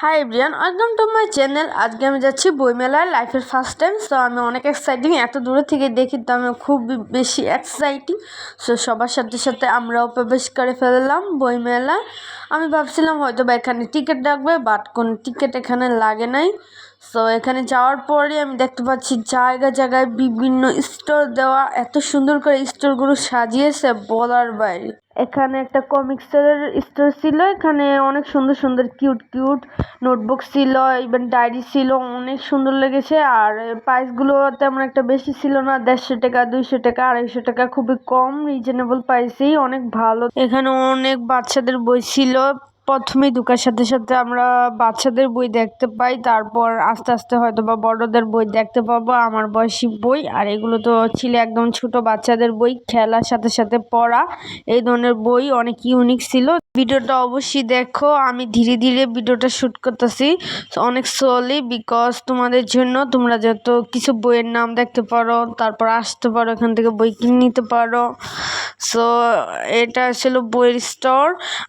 Hi everyone, welcome to my channel. আজকে আমি যাচ্ছি বইমেলায় লাইফের ফার্স্ট টাইম। সো আমি অনেক এক্সাইটিং, এত দূরে থেকে দেখি তো আমি খুব বেশি এক্সাইটিং। সো সবার সাথে সাথে আমরাও প্রবেশ করে ফেললাম বইমেলা। আমি ভাবছিলাম হয়তো বা এখানে টিকিট রাখবে, বাট কোনো টিকিট এখানে লাগে নাই। সো এখানে যাওয়ার পরে আমি দেখতে পাচ্ছি জায়গায় জায়গায় বিভিন্ন স্টোর দেওয়া, এত সুন্দর করে স্টোরগুলো সাজিয়েছে বলার বাইরে। এখানে একটা কমিক্সের স্টোর ছিল, এখানে অনেক সুন্দর সুন্দর কিউট কিউট নোটবুক ছিল, ইভেন ডায়েরি ছিল, অনেক সুন্দর লেগেছে। আর প্রাইসগুলো তেমন একটা বেশি ছিল না, 150 টাকা, 200 টাকা, 250 টাকা, খুবই কম, রিজনেবল প্রাইসেই অনেক ভালো। এখানে অনেক বাচ্চাদের বই ছিল। প্রথমে ঢোকার সাথে সাথে আমরা বাচ্চাদের বই দেখতে পাই, তারপর আস্তে আস্তে হয়তো বা বড়দের বই দেখতে পাবো, আমার বয়সী বই। আর এগুলো তো ছিল একদম ছোট বাচ্চাদের বই, খেলার সাথে সাথে পড়া, এই ধরনের বই অনেক ইউনিক ছিল। ভিডিওটা অবশ্যই দেখো, আমি ধীরে ধীরে ভিডিওটা শুট করতেছি অনেক স্লোলি, বিকজ তোমাদের জন্য, তোমরা যত কিছু বইয়ের নাম দেখতে পারো, তারপর আসতে পারো, এখান থেকে বই কিনে নিতে পারো। সো এটা ছিল বইয়ের স্টোর।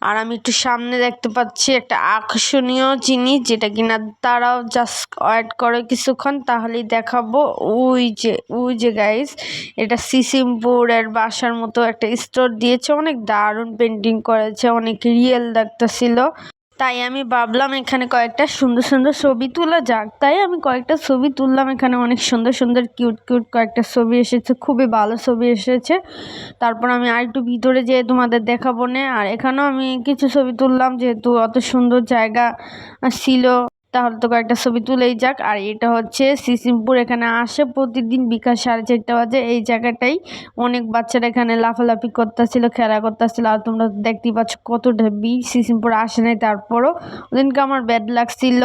আর আমি একটু সামনে দেখতে পাচ্ছি একটা আকর্ষণীয় জিনিস, যেটা কিনা তারাও জাস্ট ওয়েট করে কিছুক্ষণ, তাহলেই দেখাবো। ওই যে গাইস, এটা সিসিমপুরের বাসার মতো একটা স্টোর দিয়েছে, অনেক দারুণ পেন্টিং করেছে, অনেক রিয়েল লাগতেছিল। তাই আমি ভাবলাম এখানে কয়েকটা সুন্দর সুন্দর ছবি তোলা যাক, তাই আমি কয়েকটা ছবি তুললাম। এখানে অনেক সুন্দর সুন্দর কিউট কিউট কয়েকটা ছবি এসেছে, খুবই ভালো ছবি এসেছে। তারপর আমি আরেকটু ভিতরে যেয়ে তোমাদের দেখাবো না। আর এখানেও আমি কিছু ছবি তুললাম, যেহেতু অত সুন্দর জায়গা ছিল, তাহলে তো কয়েকটা ছবি তুলেই যাক। আর এটা হচ্ছে সিসিমপুর, এখানে আসে প্রতিদিন বিকাল 4:30 বাজে। এই জায়গাটাই অনেক বাচ্চারা এখানে লাফালাফি করতেছিল, খেলা করতেছিল। আর তোমরা দেখতেই পাচ্ছ কতটা ভিড়, সিসিমপুর আসে নাই তারপরও। ওদিনকে আমার ব্যাড লাগছিল,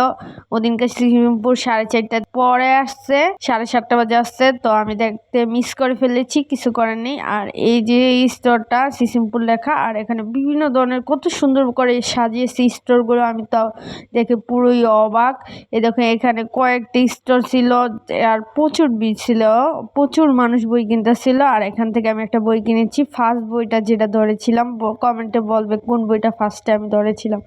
ওদিনকে সিসিমপুর 4:30 পরে আসছে, 7:30 বাজে আসছে, তো আমি দেখতে মিস করে ফেলেছি, কিছু করার নেই। আর এই যে স্টোরটা সিসিমপুর লেখা, আর এখানে বিভিন্ন ধরনের কত সুন্দর করে সাজিয়েছে স্টোরগুলো, আমি তাও দেখে পুরোই অবাক। এই দেখো এখানে কয়েকটি স্টোর ছিল, আর প্রচুর ভিড় ছিল, প্রচুর মানুষ বই কিনতেছিল। আর এখান থেকে আমি একটা বই কিনেছি, ফার্স্ট বইটা যেটা ধরেছিলাম, কমেন্টে বলবে কোন বইটা ফার্স্টে আমি ধরেছিলাম,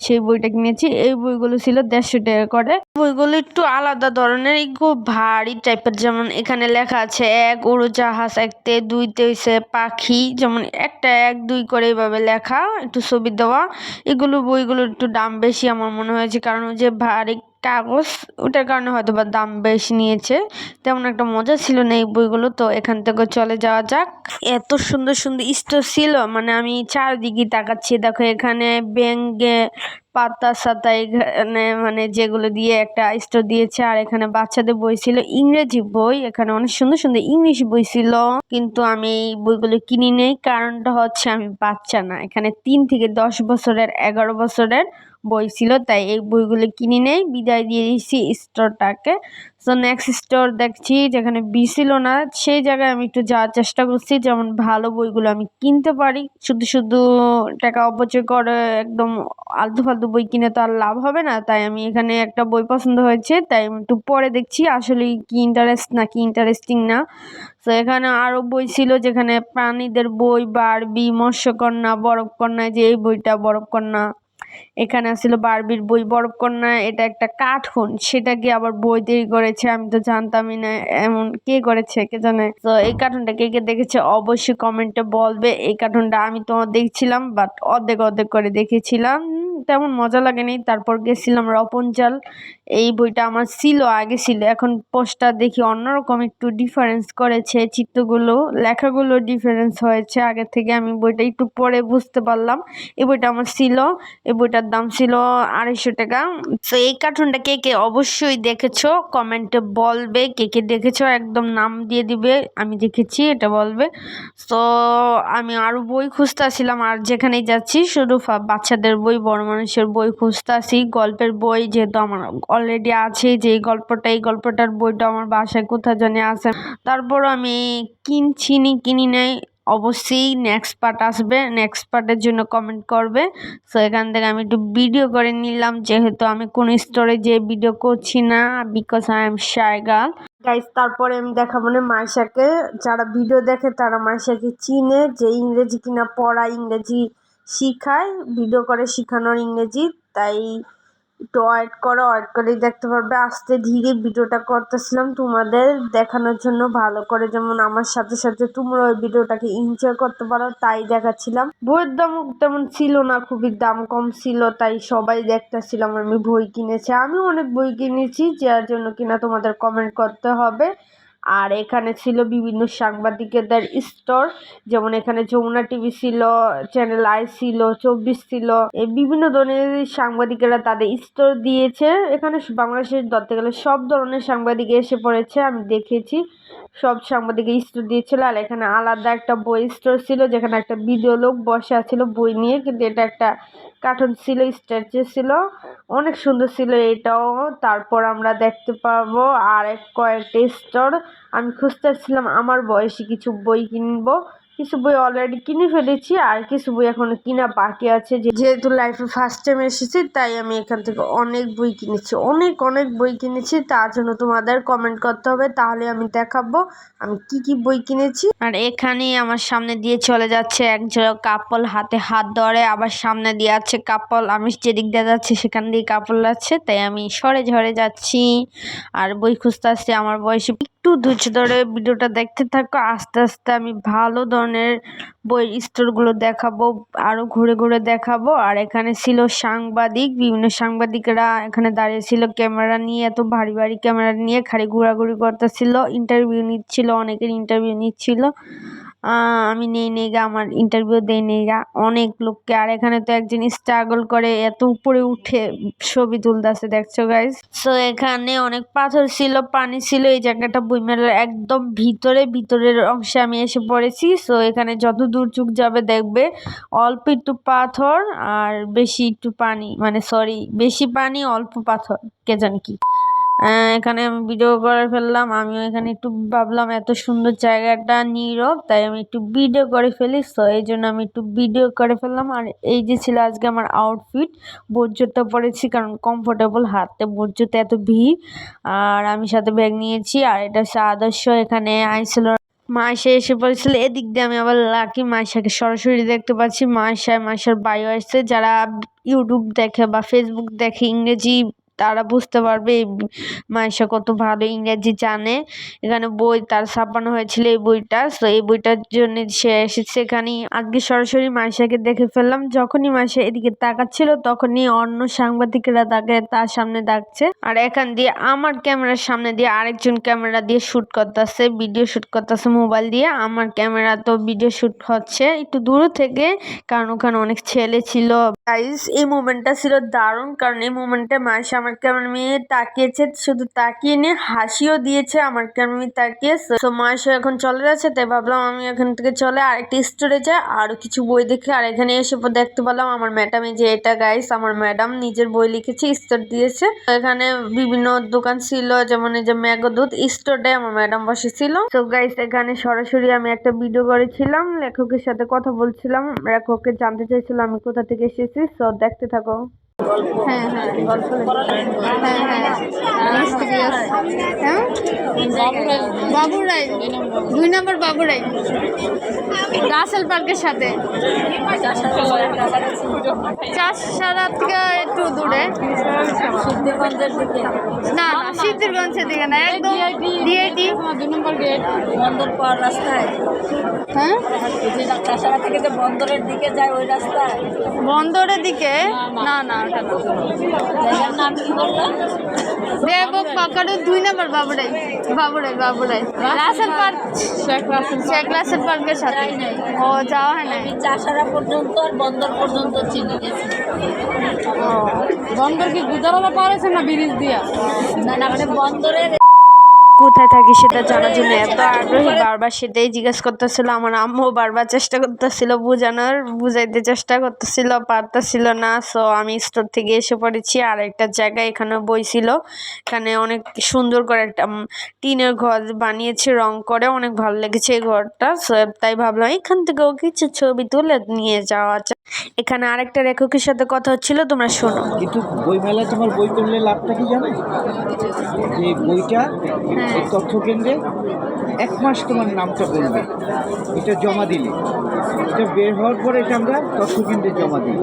সেই বইটা কিনেছি। এই বইগুলো ছিল 150 টাকা করে। বইগুলো একটু আলাদা ধরনের, একটু ভারী টাইপের। যেমন এখানে লেখা আছে 1 উড়োজাহাজ, 1-তে, 2-তে হইছে পাখি, যেমন একটা 1-2 করে এইভাবে লেখা, একটু ছবি দেওয়া। এগুলো বইগুলো একটু দাম বেশি আমার মনে হয়েছে, কারণ ওই যে ভারী কাগজ, ওটার কারণে হয়তো বা দাম বেশি নিয়েছে। তেমন একটা মজা ছিল না এই বইগুলো। তো এখান থেকে চলে যাওয়া যাক। এত সুন্দর সুন্দর স্টোর ছিল, মানে আমি চারদিকে তাকাচ্ছি, দেখো এখানে ব্যাঙে পাতা সাতা, এখানে মানে যেগুলো দিয়ে একটা স্টোর দিয়েছে। আর এখানে বাচ্চাদের বই ছিল, ইংরেজি বই, এখানে অনেক সুন্দর সুন্দর ইংলিশ বই ছিল, কিন্তু আমি এই বইগুলো কিনি নেই, কারণটা হচ্ছে আমি বাচ্চা না। এখানে 3 থেকে 10 বছরের, 11 বছরের বই ছিল, তাই এই বইগুলো কিনি নেই, বিদায় দিয়ে দিয়েছি স্টোরটাকে। সো নেক্সট স্টোর দেখছি যেখানে বি ছিল না, সেই জায়গায় আমি একটু যাওয়ার চেষ্টা করছি, যেমন ভালো বইগুলো আমি কিনতে পারি। শুধু শুধু টাকা অপচয় করে একদম আলতু ফালতু বই কিনে তো আর লাভ হবে না। তাই আমি এখানে একটা বই পছন্দ হয়েছে, তাই আমি একটু পরে দেখছি আসলে কি ইন্টারেস্ট না কি ইন্টারেস্টিং না। তো এখানে আরো বই ছিল, যেখানে প্রাণীদের বই, বারবি, মৎস্যকন্যা, বরফকন্যা, যে এই বইটা বরফকন্যা। এখানে ছিল বারবির বই, বরফকন্যা এটা একটা কার্টুন, সেটাকে আবার বই তৈরি করেছে, আমি তো জানতামই না, এমন কে করেছে কে জানে। তো এই কার্টুনটা কে কে দেখেছে অবশ্যই কমেন্টে বলবে। এই কার্টুনটা আমি তো দেখছিলাম, বাট অর্ধেক অর্ধেক করে দেখেছিলাম, তেমন মজা লাগেনি। তারপর গেছিলাম রপঞ্জাল, এই বইটা আমার ছিল, আগে ছিল, এখন পোস্টার দেখি অন্যরকম, একটু ডিফারেন্স করেছে, চিত্রগুলো লেখাগুলো ডিফারেন্স হয়েছে আগের থেকে, আমি বইটা একটু পরে বুঝতে পারলাম। এই বইটা আমার ছিল, এই বইটার দাম ছিল 250 টাকা। তো এই কার্টুনটা কে কে অবশ্যই দেখেছো কমেন্টে বলবে, কে কে দেখেছো একদম নাম দিয়ে দিবে, আমি দেখেছি এটা বলবে। তো আমি আরো বই খুঁজতেছিলাম, আর যেখানেই যাচ্ছি শুধু বাচ্চাদের বই, বড় মানুষের বই খুঁজতেছি, গল্পের বই, যেহেতু আমার অলরেডি আছে যে এই গল্পটা, এই গল্পটার বইটা আমার বাসায় কোথায় জানি আছে। তারপর আমি কিনি নাই, অবশ্যই নেক্সট পার্ট আসবে, নেক্সট পার্টের জন্য কমেন্ট করবে। সো এখান থেকে আমি একটু ভিডিও করে নিলাম, যেহেতু আমি কোন স্টোরে যে ভিডিও করছি না, because I am shy girl guys. তারপরে আমি দেখাবো না মাইশাকে, যারা ভিডিও দেখে তারা মাইশাকে চিনে, যে ইংরেজি কিনা পড়া, ইংরেজি শিখায়, ভিডিও করে শিখানোর ইংরেজি। তাই একটু ওয়েট করো, ওয়েট করেই দেখতে পারবে। আস্তে ধীরে ভিডিওটা করতেছিলাম তোমাদের দেখানোর জন্য ভালো করে, যেমন আমার সাথে সাথে তোমরা ওই ভিডিওটাকে এনজয় করতে পারো তাই দেখাচ্ছিলাম। বইয়ের দাম তেমন ছিল না, খুবই দাম কম ছিল, তাই সবাই দেখতেছিলাম। আমি বই কিনেছি, আমি অনেক বই কিনেছি, যার জন্য কিনা তোমাদের কমেন্ট করতে হবে। আর এখানে ছিল বিভিন্ন সাংবাদিকদের স্টোর, যেমন এখানে যমুনা টিভি ছিল, চ্যানেল আই ছিল, 24 ছিল, এই বিভিন্ন ধরনের সাংবাদিকেরা তাদের স্টোর দিয়েছে। এখানে বাংলাদেশের ধরতে গেলে সব ধরনের সাংবাদিক এসে পড়েছে, আমি দেখেছি সব সাংবাদিক স্টোর দিয়েছিল। আর এখানে আলাদা একটা বই স্টোর ছিল, যেখানে একটা ভিডিও লোক বসে আছিল বই নিয়ে, কিন্তু এটা একটা কার্টুন ছিল, স্ট্যাচু ছিল, অনেক সুন্দর ছিল এটাও। তারপর আমরা দেখতে পাবো আর কয়েকটা স্টোর। আমি খুঁজতেছিলাম আমার বয়সী কিছু বই কিনবো, কিছু বই অলরেডি কিনে ফেলেছি, আর কিছু বই এখনো কিনা বাকি আছে। যেহেতু লাইফে ফার্স্ট টাইম এসেছি, তাই আমি এখান থেকে অনেক বই কিনেছি, অনেক অনেক বই কিনেছি। তার জন্য তোমাদের কমেন্ট করতে হবে, তাহলে আমি দেখাবো আমি কি কি বই কিনেছি। আর এখানেই আমার সামনে দিয়ে চলে যাচ্ছে একজন কাপল, হাতে হাত ধরে, আবার সামনে দিয়ে আছে কাপল। আমি যেদিক দিয়ে যাচ্ছি সেখান দিয়ে কাপল আছে, তাই আমি সরে ঝরে যাচ্ছি আর বই খুঁজতে আসছি আমার বয়সী। একটু ধৈর্য ধরে ভিডিওটা দেখতে থাকো, আস্তে আস্তে আমি ভালো ধরনের বই স্টোরগুলো দেখাবো, আরো ঘুরে ঘুরে দেখাবো। আর এখানে ছিল সাংবাদিক, বিভিন্ন সাংবাদিকরা এখানে দাঁড়িয়ে ছিল ক্যামেরা নিয়ে, এত ভারী ভারী ক্যামেরা নিয়ে খালি ঘোরাঘুরি করতেছিল, ইন্টারভিউ নিচ্ছিল, অনেকের ইন্টারভিউ নিচ্ছিল। আমি নেই নেই গা, আমার ইন্টারভিউ দেই নেই গা অনেক লোককে। আর এখানে তো একজন স্ট্রাগল করে এত উপরে উঠে ছবি তুলতেছে, দেখছো গাইজ। সো এখানে অনেক পাথর ছিল, পানি ছিল, এই জায়গাটা বইমেলার একদম ভিতরের অংশে আমি এসে পড়েছি। সো এখানে যত দূর চোখ যাবে দেখবে অল্প একটু পাথর আর বেশি একটু পানি, মানে সরি, বেশি পানি অল্প পাথর, কে জানি কি। এখানে আমি ভিডিও করে ফেললাম, আমিও এখানে একটু ভাবলাম এত সুন্দর জায়গাটা নীরব, তাই আমি একটু ভিডিও করে ফেলি। তো এই জন্য আমি একটু ভিডিও করে ফেললাম। আর এই যে ছিল আজকে আমার আউটফিট, বোট জুতা পরেছি কারণ কমফোর্টেবল, হাতে বোট জুতা, এত ভিড়। আর আমি সাথে ব্যাগ নিয়েছি, আর এটা হচ্ছে আদর্শ। এখানে আইছিল মাইশা এসে পড়েছিল, এদিক দিয়ে আমি আবার লাকি মাইশাকে সরাসরি দেখতে পাচ্ছি। মাইশার বায়ো আসছে, যারা ইউটিউব দেখে বা ফেসবুক দেখে ইংরেজি, তারা বুঝতে পারবে মাইশা কত ভালো ইংরেজি জানে। এখানে বই তার ছাপানো হয়েছিল এই বইটা, তো এই বইটার জন্য সে এসেছে এখানে। আজকে সরাসরি মাইশাকে দেখে ফেললাম, যখনই মাইশা এদিকে তাকাচ্ছিল তখনই অন্য সাংবাদিকরা তাকে তার সামনে ডাকছে। আর এখান দিয়ে আমার ক্যামেরার সামনে দিয়ে আরেকজন ক্যামেরা দিয়ে শুট করতেছে, ভিডিও শুট করতেছে মোবাইল দিয়ে। আমার ক্যামেরা তো ভিডিও শুট হচ্ছে একটু দূর থেকে, কারণ ওখানে অনেক ছেলে ছিল। গাইস, এই মোমেন্টটা ছিল দারুণ, কারণ এই মোমেন্টে মাইশা আমার ক্যামেরা নিয়ে তাকিয়েছে, শুধু তাকিয়ে নিয়ে হাসিও দিয়েছে আমার ক্যামেরা নিয়ে তাকিয়ে। তো মাইশা এখন চলে যাচ্ছে, তাই ভাবলাম আমি এখান থেকে চলে আরেকটি স্টোরে যাই, আরো কিছু বই দেখে। আর এখানে এসে দেখতে পেলাম আমার ম্যাডাম, যে এটা গাইস আমার ম্যাডাম নিজের বই লিখেছে, স্টোর দিয়েছে। এখানে বিভিন্ন দোকান ছিল, যেমন এই যে মেঘদূত স্টোরে আমার ম্যাডাম বসেছিল। তো গাইস, এখানে সরাসরি আমি একটা ভিডিও করেছিলাম, লেখকের সাথে কথা বলছিলাম, লেখককে জানতে চাইছিলাম আমি কোথা থেকে এসেছি। তো দেখতে থাকো। হ্যাঁ হ্যাঁ, গল্প হ্যাঁ হ্যাঁ, হ্যাঁ বাবুরাই, 2 নম্বর বাবুরাই, রাসেল পার্কের সাথে, চাষারা থেকে একটু দূরে, না না সিদ্ধিরগঞ্জের দিকে না, একদম ডিআইটি 2 নম্বর গেট, বন্দর পার রাস্তায়। হ্যাঁ, চাষারা থেকে যে বন্দরের দিকে যায় ওই রাস্তায়, বন্দরের দিকে না না, দেবক পাকাড়ে 2 নম্বর বাবুরাই, রাসেল পার্ক, শেখ রাসেল পার্কের সাথে। ও যাওয়া হয় না, চাষারা পর্যন্ত আর বন্দর পর্যন্ত চিনি গেছি। বন্দর কি গুদারালা পার আছে না ব্রিজ দিয়া? না না, মানে বন্দরের কোথায় থাকি সেটা জানার জন্য এত আগ্রহী, বারবার সেটাই জিজ্ঞেস করতেছিল। আমার আম্মু বারবার চেষ্টা করতেছিল বুঝাইতে চেষ্টা করতেছিল, পারতেছিল না। সো আমি স্টোর থেকে এসে পড়েছি আর একটা জায়গায়, এখানে বই ছিল, এখানে অনেক সুন্দর করে একটা টিনের ঘর বানিয়েছে রং করে, অনেক ভালো লেগেছে এই ঘরটা। সো তাই ভাবলাম এখান থেকেও কিছু ছবি তুলে নিয়ে যাওয়া যায়। এখানে আরেকটা লেখকের সাথে কথা হচ্ছিল, তোমরা শোনো। কিন্তু বই মেলায় তোমার বই কিনলে লাভটা কি জানো? যে বইটা এই তথ্য কেন্দ্রে 1 মাস তোমার নামটা বলবে, এটা জমা দিলে, এটা বের হওয়ার পরে এটা আমরা তথ্য কেন্দ্রে জমা দিই।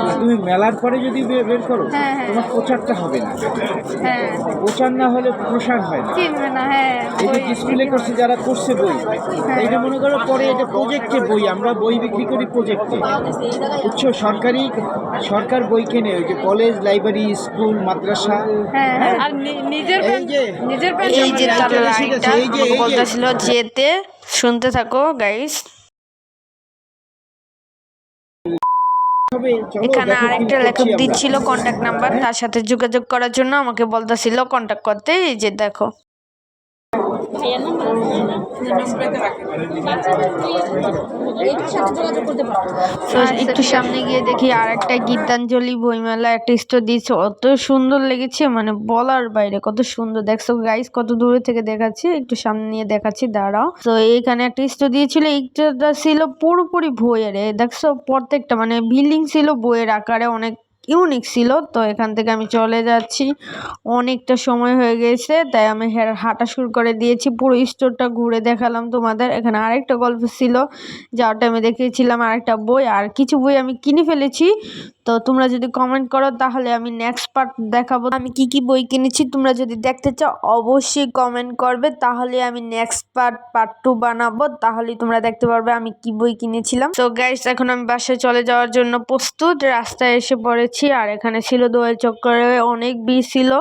আর তুমি মেলার পরে যদি বের করো, তোমার প্রচারটা হবে না। প্রচার না হলে প্রসার হয় না। এই যে ডিসপ্লে করছে যারা করছে বই, এটা মনে করো পরে এটা প্রজেক্টে বই, আমরা বই বিক্রি করি প্রজেক্টে, বুঝছো? সরকার বই কেনে, ওই যে কলেজ, লাইব্রেরি, স্কুল, মাদ্রাসা। আর এই যে তার লাইনটা আমাকে বলতেছিল যেতে, শুনতে থাকো গাইস। এখানে আরেকটা লেখক দিচ্ছিল কন্ট্যাক্ট নাম্বার, তার সাথে যোগাযোগ করার জন্য আমাকে বলতেছিল কন্ট্যাক্ট করতে। এই যে দেখো, একটু সামনে গিয়ে দেখি আর একটা গীতাঞ্জলি বইমেলা একটা স্টোর দিয়েছে, অত সুন্দর লেগেছে মানে বলার বাইরে, কত সুন্দর। দেখছো গাইস, কত দূরে থেকে দেখাচ্ছি, একটু সামনে নিয়ে দেখাচ্ছি, দাঁড়াও। তো এইখানে একটা স্টোর দিয়েছিল, এইটা ছিল পুরোপুরি বইয়ের। দেখছো প্রত্যেকটা মানে বিল্ডিং ছিল বইয়ের আকারে, অনেক ইউনিক ছিল। তো এখান থেকে আমি চলে যাচ্ছি, অনেকটা সময় হয়ে গেছে, তাই আমি হাঁটা শুরু করে দিয়েছি। পুরো স্টোরটা ঘুরে দেখালাম তোমাদের। এখানে আরেকটা গল্প ছিল, যাওয়ার টাইমে দেখিয়েছিলাম আরেকটা বই, আর কিছু বই আমি কিনে ফেলেছি। তো তোমরা যদি কমেন্ট করো তাহলে আমি নেক্সট পার্ট দেখাবো আমি কি কি বই কিনেছি। তোমরা যদি দেখতে চাও অবশ্যই কমেন্ট করবে, তাহলে আমি নেক্সট পার্ট 2 বানাবো, তাহলেই তোমরা দেখতে পারবে আমি কি বই কিনেছিলাম। তো গাইস, এখন আমি বাসায় চলে যাওয়ার জন্য প্রস্তুত, রাস্তায় এসে পড়েছি। আর এখানে ছিল দোয়েল চক্করে অনেক ভিড় ছিল,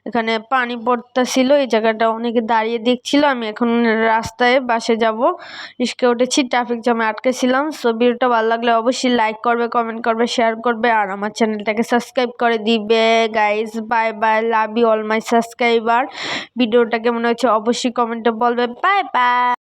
এখানে পানি পড়তেছিল, এই জায়গাটা অনেকে দাঁড়িয়ে দেখছিল। আমি এখন রাস্তায় বাসে যাব, রিস্কে উঠেছি, ট্রাফিক জ্যামে আটকেছিলাম। সো ভিডিওটা ভালো লাগলে অবশ্যই লাইক করবে, কমেন্ট করবে, শেয়ার করবে, আর আমার চ্যানেলটাকে সাবস্ক্রাইব করে দিবে। Guys bye bye, love you all my subscriber. ভিডিওটা কেমন হয়েছে অবশ্যই কমেন্টে বলবে। Bye by.